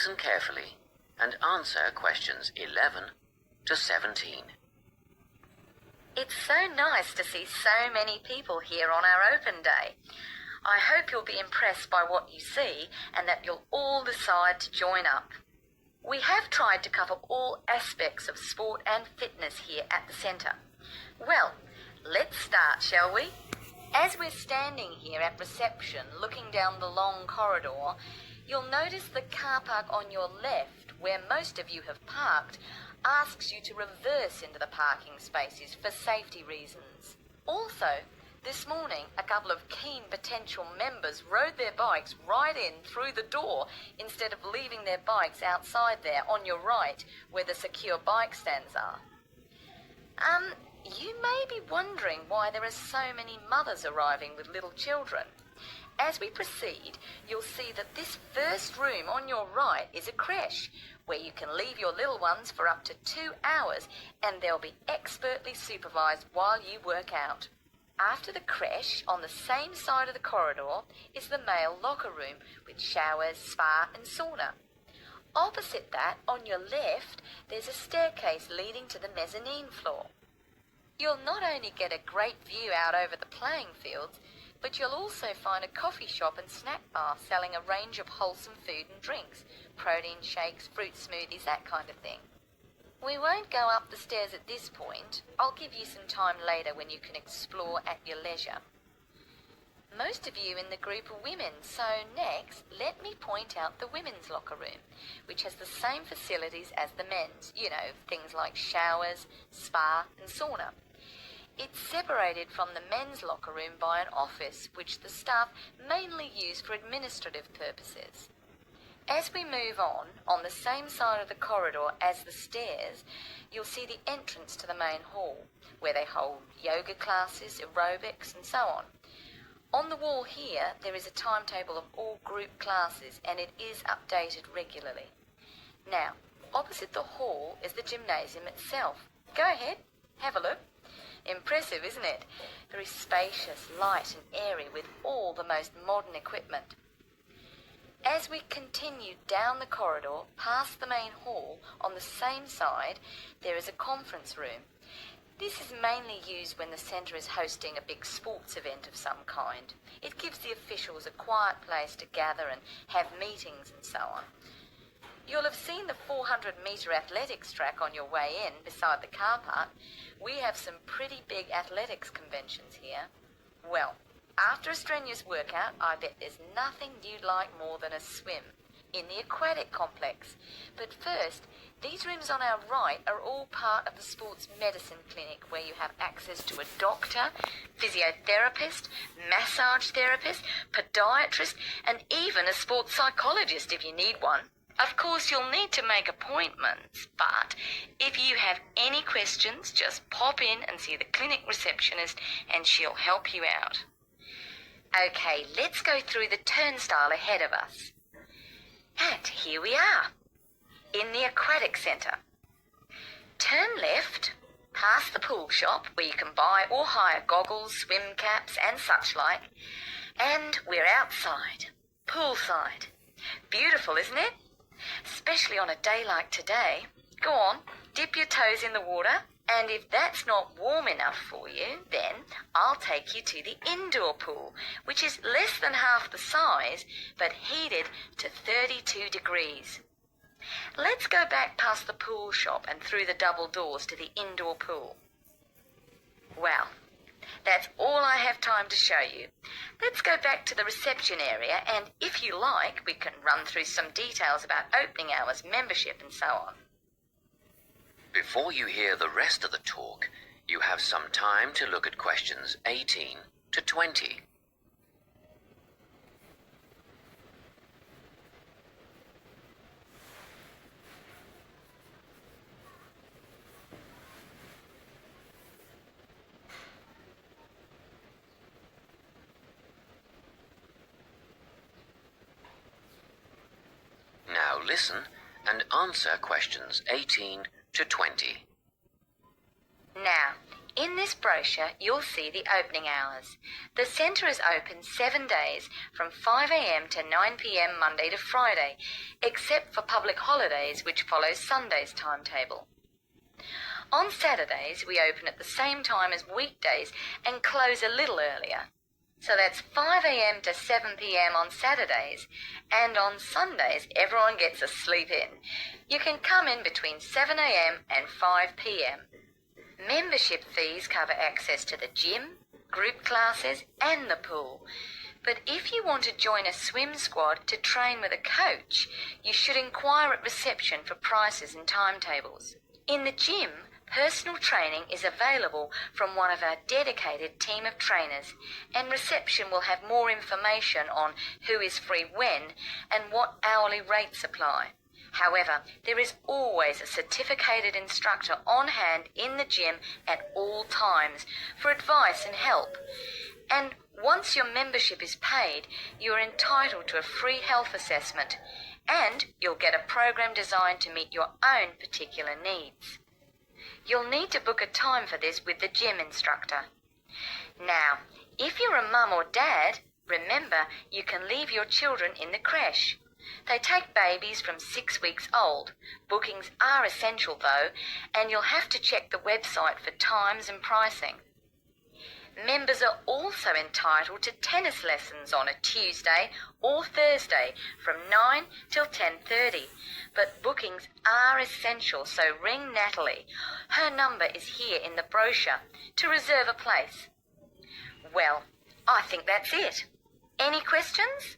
listen carefully and answer questions 11 to 17. It's so nice to see so many people here on our open day. I hope you'll be impressed by what you see and that you'll all decide to join up. We have tried to cover all aspects of sport and fitness here at the centre. Well, let's start, shall we? As we're standing here at reception looking down the long corridor, you'll notice the car park on your left, where most of you have parked, asks you to reverse into the parking spaces for safety reasons. Also, this morning, a couple of keen potential members rode their bikes right in through the door instead of leaving their bikes outside there on your right where the secure bike stands are. You may be wondering why there are so many mothers arriving with little children. As we proceed, you'll see that this first room on your right is a creche where you can leave your little ones for up to 2 hours and they'll be expertly supervised while you work out. After the creche, on the same side of the corridor, is the male locker room with showers, spa and sauna. Opposite that, on your left, there's a staircase leading to the mezzanine floor. You'll not only get a great view out over the playing fields, but you'll also find a coffee shop and snack bar selling a range of wholesome food and drinks, protein shakes, fruit smoothies, that kind of thing. We won't go up the stairs at this point. I'll give you some time later when you can explore at your leisure. Most of you in the group are women, so next, let me point out the women's locker room, which has the same facilities as the men's, things like showers, spa and sauna. It's separated from the men's locker room by an office, which the staff mainly use for administrative purposes. As we move on the same side of the corridor as the stairs, you'll see the entrance to the main hall, where they hold yoga classes, aerobics and so on. On the wall here, there is a timetable of all group classes and it is updated regularly. Now, opposite the hall is the gymnasium itself. Go ahead, have a look. Impressive, isn't it? Very spacious, light and airy with all the most modern equipment. As we continue down the corridor, past the main hall, on the same side, there is a conference room. This is mainly used when the centre is hosting a big sports event of some kind. It gives the officials a quiet place to gather and have meetings and so on. You'll have seen the 400-metre athletics track on your way in beside the car park. We have some pretty big athletics conventions here. Well, after a strenuous workout, I bet there's nothing you'd like more than a swim in the aquatic complex. But first, these rooms on our right are all part of the sports medicine clinic where you have access to a doctor, physiotherapist, massage therapist, podiatrist, and even a sports psychologist if you need one. Of course, you'll need to make appointments, but if you have any questions, just pop in and see the clinic receptionist and she'll help you out. Okay, let's go through the turnstile ahead of us. And here we are, in the aquatic centre. Turn left, past the pool shop where you can buy or hire goggles, swim caps and such like, and we're outside, poolside. Beautiful, isn't it? Especially on a day like today. Go on, dip your toes in the water, and if that's not warm enough for you, then I'll take you to the indoor pool, which is less than half the size, but heated to 32 degrees. Let's go back past the pool shop and through the double doors to the indoor pool. Well, that's all I have time to show you. Let's go back to the reception area and if you like, we can run through some details about opening hours, membership and so on. Before you hear the rest of the talk, you have some time to look at questions 18 to 20. Now listen and answer questions 18 to 20. Now, In this brochure, you'll see the opening hours. The centre is open 7 days from 5 a.m. to 9 p.m. Monday to Friday, except for public holidays which follow Sunday's timetable. On Saturdays, we open at the same time as weekdays and close a little earlier. So that's 5 a.m. to 7 p.m. on Saturdays, and on Sundays everyone gets a sleep in. You can come in between 7 a.m. and 5 p.m. Membership fees cover access to the gym, group classes and the pool. But if you want to join a swim squad to train with a coach, you should inquire at reception for prices and timetables. In the gym, personal training is available from one of our dedicated team of trainers, and reception will have more information on who is free when and what hourly rates apply. However, there is always a certificated instructor on hand in the gym at all times for advice and help. And once your membership is paid, you are entitled to a free health assessment, and you'll get a program designed to meet your own particular needs. You'll need to book a time for this with the gym instructor. Now, if you're a mum or dad, remember you can leave your children in the creche. They take babies from 6 weeks old. Bookings are essential though, and you'll have to check the website for times and pricing. Members are also entitled to tennis lessons on a Tuesday or Thursday from 9 till 10:30. But bookings are essential, so ring Natalie. Her number is here in the brochure to reserve a place. Well, I think that's it. Any questions?